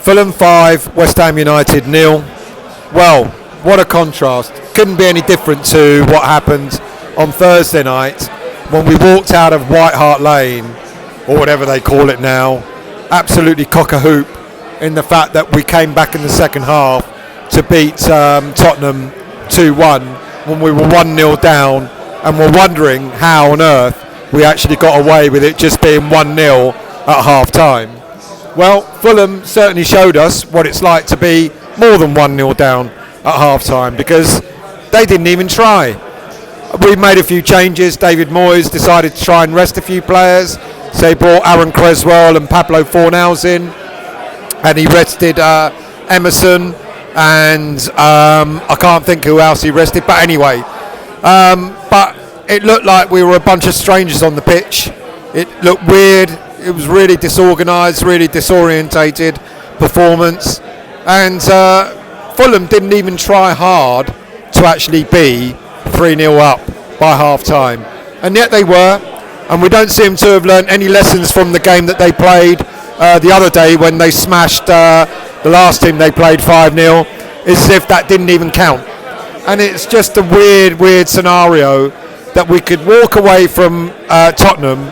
Fulham 5, West Ham United 0. Well, what a contrast. Couldn't be any different to what happened on Thursday night when we walked out of White Hart Lane, or whatever they call it now, absolutely cock-a-hoop in the fact that we came back in the second half to beat Tottenham 2-1 when we were 1-0 down, and we're wondering how on earth we actually got away with it just being 1-0 at half-time. Well, Fulham certainly showed us what it's like to be more than 1-0 down at half-time, because they didn't even try. We made a few changes. David Moyes decided to try and rest a few players, so he brought Aaron Creswell and Pablo Fornals in, and he rested Emerson, and I can't think who else he rested, but anyway. But it looked like we were a bunch of strangers on the pitch. It looked weird. It was really disorganised, really disorientated performance, and Fulham didn't even try hard to actually be 3-0 up by half-time, and yet they were, and we don't seem to have learned any lessons from the game that they played the other day when they smashed the last team they played 5-0. It's as if that didn't even count, and it's just a weird scenario that we could walk away from Tottenham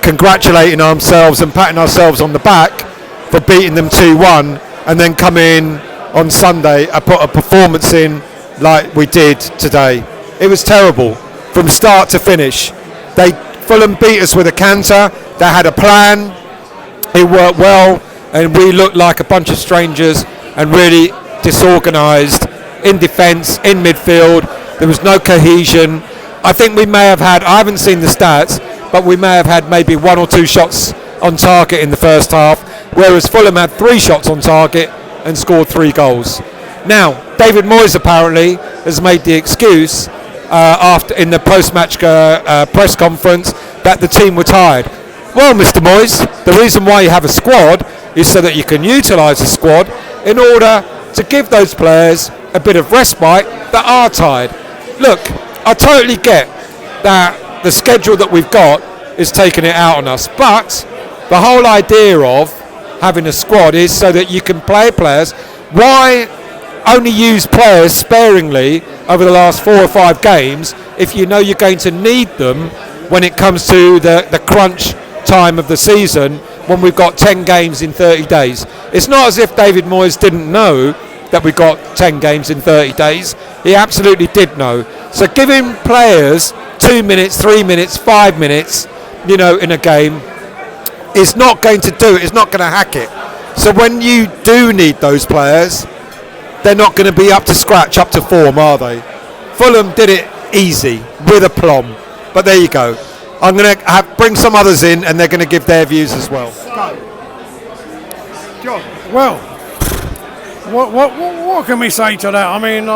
congratulating ourselves and patting ourselves on the back for beating them 2-1, and then come in on Sunday and put a performance in like we did today. It was terrible from start to finish. Fulham beat us with a canter. They had a plan. It worked well, and we looked like a bunch of strangers and really disorganised in defence, in midfield. There was no cohesion. I think we may have had, I haven't seen the stats, but we may have had maybe 1 or 2 shots on target in the first half, whereas Fulham had 3 shots on target and scored 3 goals. Now, David Moyes apparently has made the excuse after in the post-match press conference that the team were tired. Well, Mr. Moyes, the reason why you have a squad is so that you can utilise the squad in order to give those players a bit of respite that are tired. Look, I totally get that the schedule that we've got is taking it out on us, but the whole idea of having a squad is so that you can play players. Why only use players sparingly over the last 4 or 5 games if you know you're going to need them when it comes to the crunch time of the season, when we've got 10 games in 30 days? It's not as if David Moyes didn't know that we've got 10 games in 30 days. He absolutely did know. So giving players 2 minutes, 3 minutes, 5 minutes, in a game is not going to do it. It's not going to hack it. So when you do need those players, they're not going to be up to scratch, up to form, are they? Fulham did it easy, with aplomb. But there you go. I'm going to bring some others in, and they're going to give their views as well. John. Well, what can we say to that? I mean,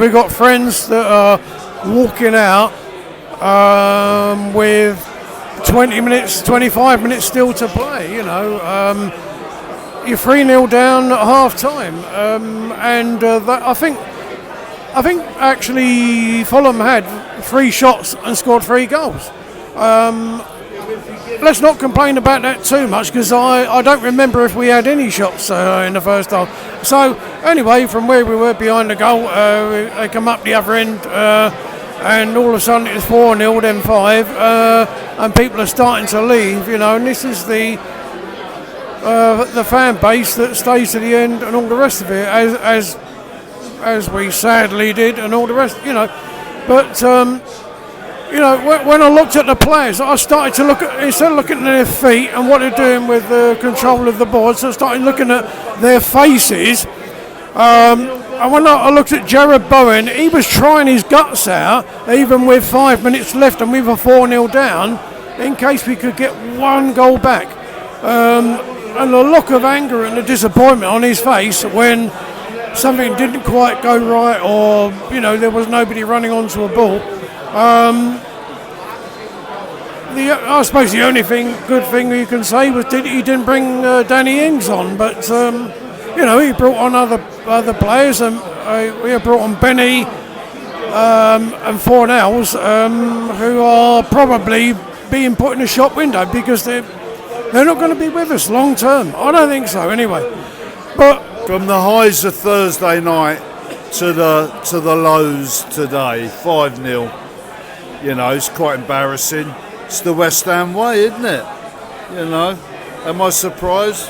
we've got friends that are walking out with 20 minutes, 25 minutes still to play. You're 3-0 down at half time, and that, I think actually Fulham had 3 shots and scored 3 goals. Let's not complain about that too much, because I don't remember if we had any shots in the first half. So anyway, from where we were behind the goal, they come up the other end, and all of a sudden it's 4-0, then 5, and people are starting to leave. And this is the fan base that stays to the end, and all the rest of it, as we sadly did, and all the rest. But when I looked at the players, I started to look at, instead of looking at their feet and what they're doing with the control of the boards, I started looking at their faces. And when I looked at Jared Bowen, he was trying his guts out, even with 5 minutes left and we were 4-0 down, in case we could get 1 goal back. And the look of anger and the disappointment on his face when something didn't quite go right, or there was nobody running onto a ball. I suppose the only good thing you can say was he didn't bring Danny Ings on, but he brought on other players, and we brought on Benny and Fornals, who are probably being put in a shop window because they're they're not going to be with us long term. I don't think so, anyway. But From the highs of Thursday night to the lows today, 5-0. You know, it's quite embarrassing. It's the West Ham way, isn't it? You know, am I surprised?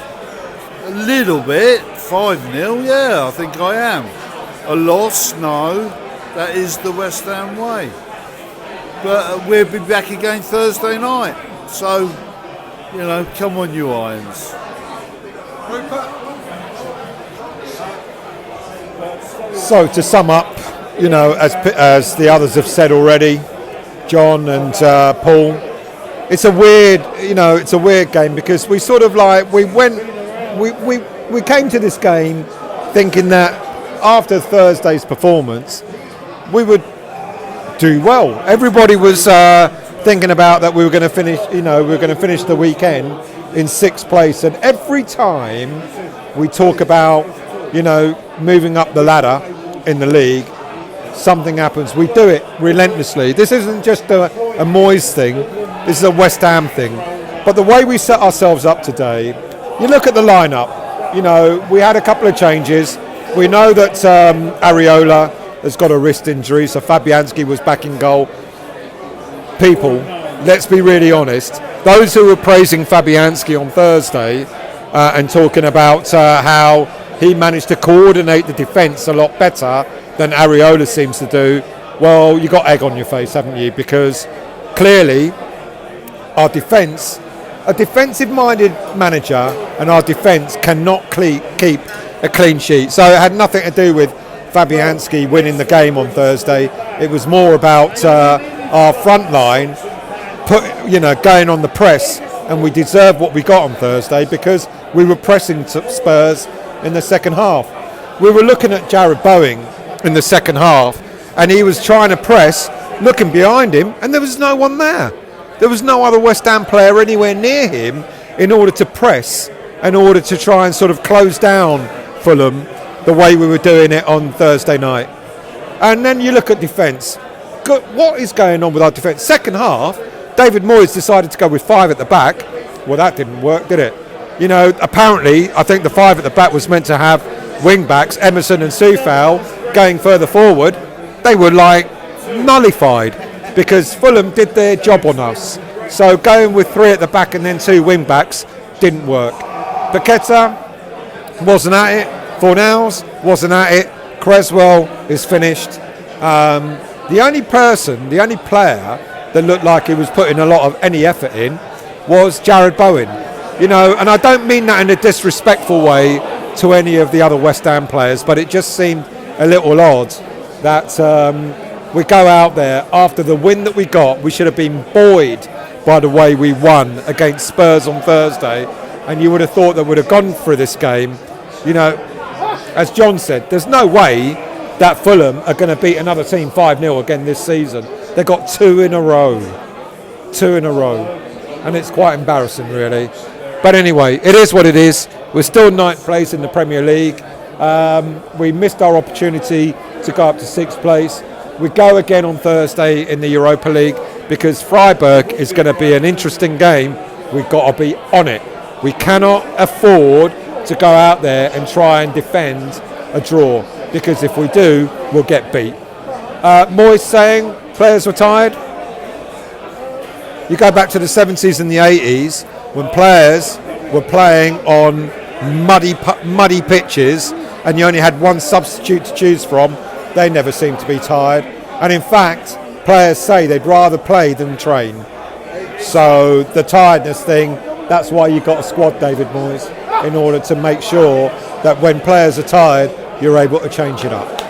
A little bit. 5-0, yeah, I think I am. A loss, no. That is the West Ham way. But we'll be back again Thursday night. So, you know, come on, you Irons. So to sum up, you know, as the others have said already, John and Paul, it's a weird game because we sort of like we came to this game thinking that after Thursday's performance we would do well. Everybody was thinking about that we were going to finish, finish the weekend in 6th place, and every time we talk about, you know, moving up the ladder in the league, something happens. We do it relentlessly. This isn't just a Moyes thing, this is a West Ham thing. But the way we set ourselves up today, you look at the lineup, you know, we had a couple of changes. We know that Areola has got a wrist injury, so Fabianski was back in goal. People, let's be really honest, those who were praising Fabianski on Thursday and talking about how he managed to coordinate the defence a lot better than Areola seems to do, well, you got egg on your face, haven't you? Because clearly our defence, a defensive-minded manager and our defence cannot keep a clean sheet. So it had nothing to do with Fabianski winning the game on Thursday. It was more about our front line going on the press, and we deserved what we got on Thursday because we were pressing Spurs in the second half. We were looking at Jared Bowen in the second half, and he was trying to press, looking behind him, and there was no one there. There was no other West Ham player anywhere near him in order to press, in order to try and sort of close down Fulham the way we were doing it on Thursday night. And then you look at defence. What is going on with our defence? Second half, David Moyes decided to go with 5 at the back. Well, that didn't work, did it? You know, apparently, I think the 5 at the back was meant to have wing-backs, Emerson and Soufal, going further forward. They were, nullified because Fulham did their job on us. So going with 3 at the back and then 2 wing-backs didn't work. Paqueta wasn't at it. Fornals wasn't at it. Creswell is finished. The only player that looked like he was putting a lot of any effort in was Jared Bowen. You know, and I don't mean that in a disrespectful way to any of the other West Ham players, but it just seemed a little odd that we go out there after the win that we got. We should have been buoyed by the way we won against Spurs on Thursday, and you would have thought that we'd have gone through this game. You know, as John said, there's no way that Fulham are going to beat another team 5-0 again this season. They've got 2 in a row, and it's quite embarrassing, really. But anyway, it is what it is. We're still 9th place in the Premier League. We missed our opportunity to go up to 6th place. We go again on Thursday in the Europa League because Freiburg is going to be an interesting game. We've got to be on it. We cannot afford to go out there and try and defend a draw, because if we do, we'll get beat. Moyes saying players were tired. You go back to the 70s and the 80s when players were playing on muddy pitches and you only had one substitute to choose from. They never seemed to be tired. And in fact, players say they'd rather play than train. So the tiredness thing, that's why you got a squad, David Moyes, in order to make sure that when players are tired, you're able to change it up.